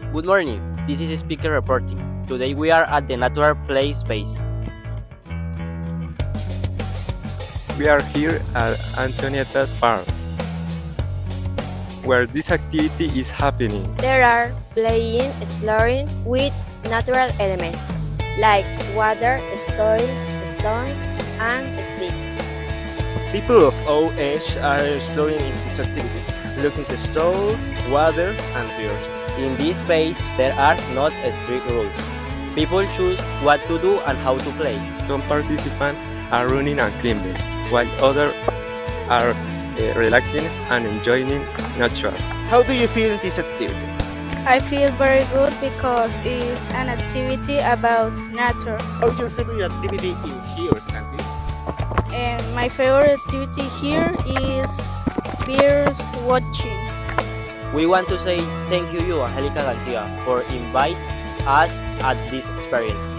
Good morning, this is Speaker reporting. Today we are at the Natural Play Space. We are here at Antonietta's farm, where this activity is happening. There are playing, exploring with natural elements like water, soil, stones, and sticks. People of all ages are exploring in this activity, looking to soil, water, and rivers. In this space, there are not strict rules. People choose what to do and how to play. Some participants are running and climbing, while others are relaxing and enjoying nature. How do you feel in this activity? I feel very good because it's an activity about nature. How's your favorite activity in here, Sandy? And my favorite activity here is birds watching. We want to say thank you, Angelica Garcia, for inviting us at this experience.